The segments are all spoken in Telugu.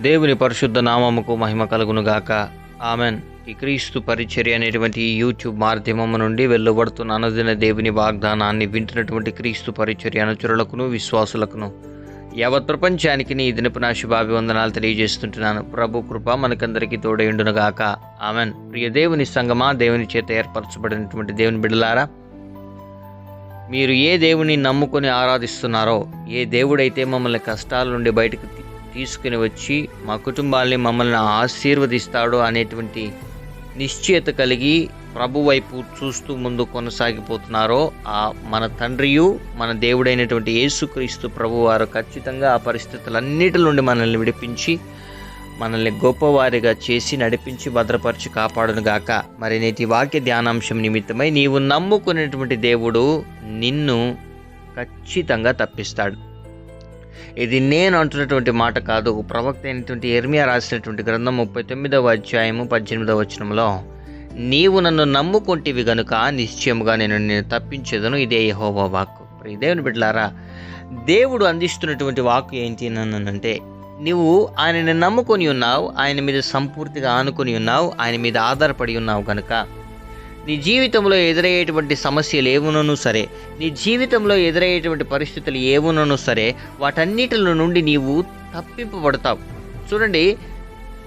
దేవుని పరిశుద్ధ నామముకు మహిమ కలుగునుగాక. ఆమెన్. ఈ క్రీస్తు పరిచర్య అనేటువంటి ఈ యూట్యూబ్ మాధ్యమము నుండి వెలువడుతున్న అనుదిన దేవుని వాగ్దానాన్ని వింటున్నటువంటి క్రీస్తు పరిచర్య అనుచరులకును విశ్వాసులకును యావత్ ప్రపంచానికి ఈ దినపు నా శుభాభివందనాలు తెలియజేస్తుంటున్నాను. ప్రభు కృప మనకందరికీ తోడయుండునుగాక. ఆమెన్. ప్రియ దేవుని సంగమా, దేవుని చేత ఏర్పరచబడినటువంటి దేవుని బిడ్డలారా, మీరు ఏ దేవుని నమ్ముకొని ఆరాధిస్తున్నారో, ఏ దేవుడైతే మమ్మల్ని కష్టాల నుండి బయటకు తీసుకుని వచ్చి మా కుటుంబాల్ని మమ్మల్ని ఆశీర్వదిస్తాడో అనేటువంటి నిశ్చయత కలిగి ప్రభు వైపు చూస్తూ ముందు కొనసాగిపోతున్నారో, ఆ మన తండ్రియు మన దేవుడైనటువంటి యేసుక్రీస్తు ప్రభు వారు ఖచ్చితంగా ఆ పరిస్థితులన్నిటి నుండి మనల్ని విడిపించి మనల్ని గొప్పవారిగా చేసి నడిపించి భద్రపరిచి కాపాడునుగాక. మరి నేటి వాక్య ధ్యానాంశం నిమిత్తమై నీవు నమ్ముకునేటువంటి దేవుడు నిన్ను ఖచ్చితంగా తప్పిస్తాడు. ఇది నేను అంటున్నటువంటి మాట కాదు. ప్రవక్త అయినటువంటి యెర్మీయా రాసినటువంటి గ్రంథం 39వ అధ్యాయము 18వ వచనంలో, నీవు నన్ను నమ్ముకొంటివి గనుక నిశ్చయముగా నేను తప్పించేదను, ఇదే యెహోవా వాక్కు. ప్రియ దేవుని బిడ్డలారా, దేవుడు అందిస్తున్నటువంటి వాక్కు ఏంటి అంటే, నువ్వు ఆయనని నమ్ముకొని ఉన్నావు, ఆయన మీద సంపూర్తిగా ఆనుకొని ఉన్నావు, ఆయన మీద ఆధారపడి ఉన్నావు కనుక నీ జీవితంలో ఎదురయ్యేటువంటి సమస్యలు ఏమునూ సరే, నీ జీవితంలో ఎదురయ్యేటువంటి పరిస్థితులు ఏమునూ సరే, వాటన్నిటిలో నుండి నీవు తప్పింపబడతావు. చూడండి,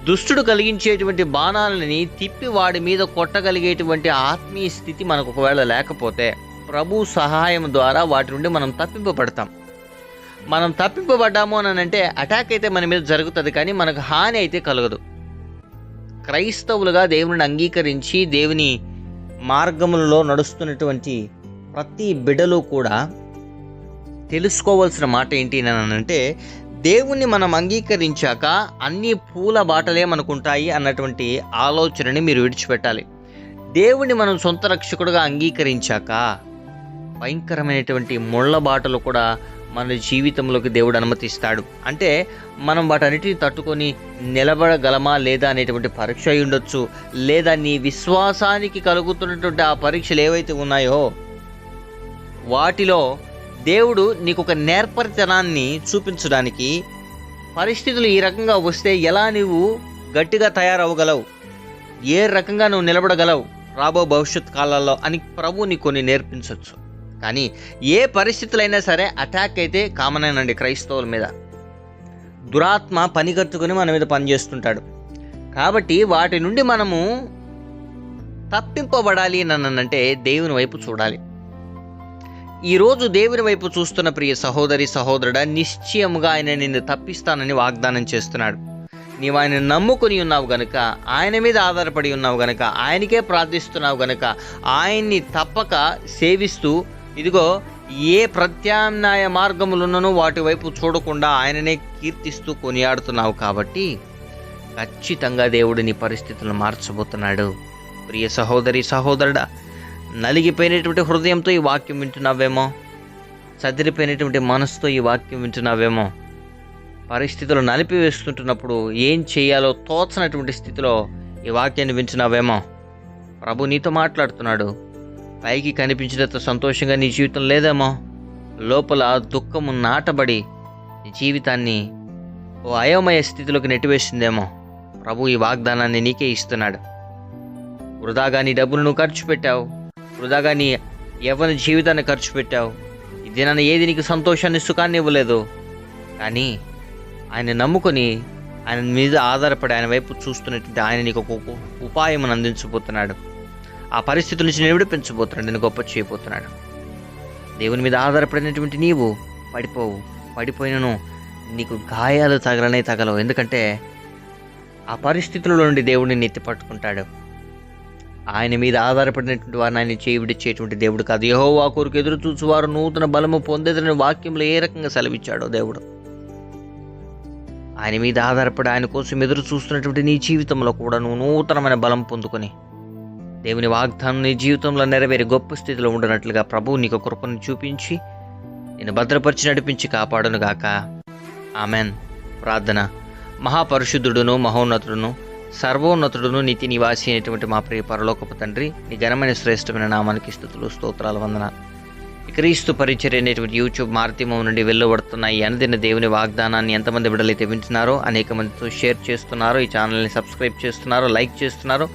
దుష్టుడు కలిగించేటువంటి బాణాలని తిప్పి వాడి మీద కొట్టగలిగేటువంటి ఆత్మీయ స్థితి మనకు ఒకవేళ లేకపోతే, ప్రభు సహాయం ద్వారా వాటి నుండి మనం తప్పింపబడతాం. మనం తప్పింపబడ్డాము అని అంటే అటాక్ అయితే మన మీద జరుగుతుంది, కానీ మనకు హాని అయితే కలగదు. క్రైస్తవులుగా దేవుని అంగీకరించి దేవుని మార్గములలో నడుస్తున్నటువంటి ప్రతి బిడ్డలు కూడా తెలుసుకోవాల్సిన మాట ఏంటి అని అంటే, దేవుణ్ణి మనం అంగీకరించాక అన్ని పూల బాటలే మనకుంటాయి అన్నటువంటి ఆలోచనని మీరు విడిచిపెట్టాలి. దేవుణ్ణి మనం సొంత రక్షకుడుగా అంగీకరించాక భయంకరమైనటువంటి ముళ్ళ బాటలు కూడా మన జీవితంలోకి దేవుడు అనుమతిస్తాడు. అంటే మనం వాటన్నిటిని తట్టుకొని నిలబడగలమా లేదా అనేటువంటి పరీక్ష అయి ఉండొచ్చు, లేదా నీ విశ్వాసానికి కలుగుతున్నటువంటి ఆ పరీక్షలు ఏవైతే ఉన్నాయో వాటిలో దేవుడు నీకు ఒక నేర్పరితనాన్ని చూపించడానికి, పరిస్థితులు ఈ రకంగా వస్తే ఎలా నువ్వు గట్టిగా తయారవ్వగలవు, ఏ రకంగా నువ్వు నిలబడగలవు రాబో భవిష్యత్ కాలాల్లో అని ప్రభు నీకు కొన్ని నేర్పించవచ్చు. కానీ ఏ పరిస్థితులైనా సరే అటాక్ అయితే కామనేనండి. క్రైస్తవుల మీద దురాత్మ పనిగట్టుకుని మన మీద పనిచేస్తుంటాడు. కాబట్టి వాటి నుండి మనము తప్పింపబడాలి అంటే దేవుని వైపు చూడాలి. ఈరోజు దేవుని వైపు చూస్తున్న ప్రియ సహోదరి సహోదరుడా, నిశ్చయముగా ఆయన నిన్ను తప్పిస్తానని వాగ్దానం చేస్తున్నాడు. నీవు ఆయన నమ్ముకొని ఉన్నావు గనుక, ఆయన మీద ఆధారపడి ఉన్నావు గనుక, ఆయనకే ప్రార్థిస్తున్నావు గనుక, ఆయన్ని తప్పక సేవిస్తూ, ఇదిగో ఏ ప్రత్యామ్నాయ మార్గములున్ననో వాటి వైపు చూడకుండా ఆయననే కీర్తిస్తూ కొనియాడుతున్నావు. కాబట్టి ఖచ్చితంగా దేవుడు నీ పరిస్థితులను మార్చబోతున్నాడు. ప్రియ సహోదరి సహోదరుడా, నలిగిపోయినటువంటి హృదయంతో ఈ వాక్యం వింటున్నావేమో, చదిరిపోయినటువంటి మనసుతో ఈ వాక్యం వింటున్నావేమో, పరిస్థితులు నలిపివేస్తుంటున్నప్పుడు ఏం చేయాలో తోచనటువంటి స్థితిలో ఈ వాక్యాన్ని వింటున్నావేమో, ప్రభు నీతో మాట్లాడుతున్నాడు. పైకి కనిపించినంత సంతోషంగా నీ జీవితం లేదేమో, లోపల దుఃఖము నాటబడి నీ జీవితాన్ని ఓ అయోమయ స్థితిలోకి నెట్టివేసిందేమో. ప్రభు ఈ వాగ్దానాన్ని నీకే ఇస్తున్నాడు. వృధాగా నీ డబ్బులు నువ్వు ఖర్చు పెట్టావు, వృధాగా నీ యవ్వన జీవితాన్ని ఖర్చు పెట్టావు. ఈ దినాన్ని ఏది నీకు సంతోషాన్ని సుఖాన్ని ఇవ్వలేదు. కానీ ఆయన నమ్ముకొని, ఆయన మీద ఆధారపడి ఆయన వైపు చూస్తున్నటువంటి ఆయన నీకు ఒక ఉపాయం అందించబోతున్నాడు. ఆ పరిస్థితుల నుంచి నేను విడిపించబోతున్నాడు, నేను గొప్ప చేయబోతున్నాడు. దేవుని మీద ఆధారపడినటువంటి నీవు పడిపోయినను నీకు గాయాలు తగలవు. ఎందుకంటే ఆ పరిస్థితుల నుండి దేవుడిని ఎత్తి పట్టుకుంటాడు. ఆయన మీద ఆధారపడినటువంటి వారిని ఆయన చేయి విడిచేటువంటి దేవుడు కాదు. యెహోవా కొరకు ఎదురు చూచువారు నూతన బలము పొందేదని వాక్యంలో ఏ రకంగా సెలవిచ్చాడో దేవుడు. ఆయన మీద ఆధారపడి ఆయన కోసం ఎదురు చూస్తున్నటువంటి నీ జీవితంలో కూడా నువ్వు నూతనమైన బలం పొందుకొని దేవుని వాగ్దానం నీ జీవితంలో నెరవేరి గొప్ప స్థితిలో ఉండనట్లుగా ప్రభువు నీకు కృపను చూపించి నేను భద్రపరిచి నడిపించి కాపాడునుగాక. ఆమెన్. ప్రార్థన. మహాపరిశుద్ధుడును మహోన్నతుడును సర్వోన్నతుడును నీతి నివాసి అయినటువంటి మా ప్రియ పరలోకపు తండ్రి, నీ ఘనమైన శ్రేష్టమైన నామానికి స్తుతులు స్తోత్రాలు వందనాలు. ఈ క్రీస్తు పరిచర్య అనేటువంటి యూట్యూబ్ మాధ్యమం నుండి వెళ్ళబడుతున్న ఈ అనుదిన దేవుని వాగ్దానాన్ని ఎంతమంది బిడ్డలైతే వింటున్నారో అనేక మందితో షేర్ చేస్తున్నారో, ఈ ఛానల్ని సబ్స్క్రైబ్ చేస్తున్నారో, లైక్ చేస్తున్నారో,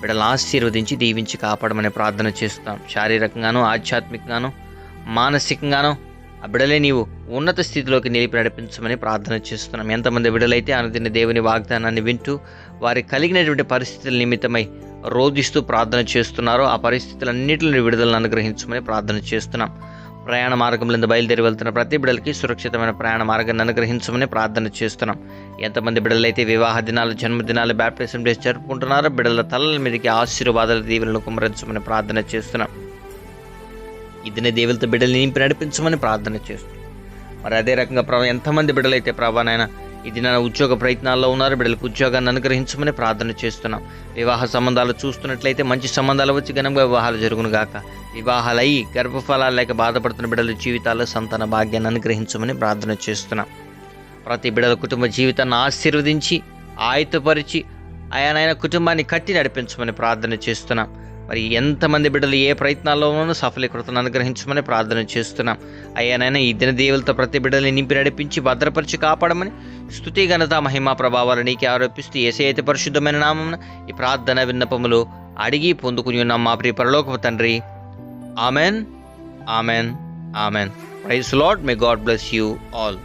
బిడ్డలు ఆశీర్వదించి దీవించి కాపాడమని ప్రార్థన చేస్తాం. శారీరకంగాను, ఆధ్యాత్మికంగాను, మానసికంగాను ఆ బిడ్డలే నీవు ఉన్నత స్థితిలోకి నిలిపి నడిపించమని ప్రార్థన చేస్తున్నాం. ఎంతమంది బిడ్డలైతే అనుదిన దేవుని వాగ్దానాన్ని వింటూ వారికి కలిగినటువంటి పరిస్థితుల నిమిత్తమై రోధిస్తూ ప్రార్థన చేస్తున్నారో ఆ పరిస్థితులన్నింటిని విడుదలను అనుగ్రహించమని ప్రార్థన చేస్తున్నాం. ప్రయాణ మార్గంలో బయలుదేరి వెళ్తున్న ప్రతి బిడ్డలకి సురక్షితమైన ప్రయాణ మార్గాన్ని అనుగ్రహించమని ప్రార్థన చేస్తున్నాం. ఎంతమంది బిడ్డలైతే వివాహ దినాలు, జన్మదినాలు, బ్యాప్టిజం డేస్ జరుపుకుంటున్నారో బిడ్డల తలల మీదకి ఆశీర్వాదాల దీవెనలను కుమ్మరించమని ప్రార్థన చేస్తున్నాం. ఈ దిన దేవులతో బిడ్డలు నింపి నడిపించమని ప్రార్థన చేస్తున్నాం. మరి అదే రకంగా ఎంతమంది బిడ్డలైతే నాయన ఈ దిన ఉద్యోగ ప్రయత్నాల్లో ఉన్నారు, బిడ్డలకు ఉద్యోగాన్ని అనుగ్రహించమని ప్రార్థన చేస్తున్నాం. వివాహ సంబంధాలు చూస్తున్నట్లయితే మంచి సంబంధాలు వచ్చి ఘనంగా వివాహాలు జరుగును గాక. వివాహాలయ్యి గర్భఫలాలు లేక బాధపడుతున్న బిడ్డల జీవితాల్లో సంతాన భాగ్యాన్ని అనుగ్రహించమని ప్రార్థన చేస్తున్నాం. ప్రతి బిడ్డల కుటుంబ జీవితాన్ని ఆశీర్వదించి ఆయుధపరిచి ఆయనైనా కుటుంబాన్ని కట్టి నడిపించమని ప్రార్థన చేస్తున్నాం. మరి ఎంతమంది బిడ్డలు ఏ ప్రయత్నాల్లోనూ సఫలీకృతను అనుగ్రహించమని ప్రార్థన చేస్తున్నాం. అయ్యానైనా ఈ దిన దేవులతో ప్రతి బిడ్డల్ని నింపి నడిపించి భద్రపరిచి కాపాడమని స్తుతి, ఘనత, మహిమా ప్రభావాలు నీకే ఆరోపిస్తూ యేసయ్య పరిశుద్ధమైన నామమున ఈ ప్రార్థన విన్నపములు అడిగి పొందుకుని ఉన్నాం మా ప్రియ పరలోకపు తండ్రి. Amen, amen, amen. Praise Lord. May God bless you all.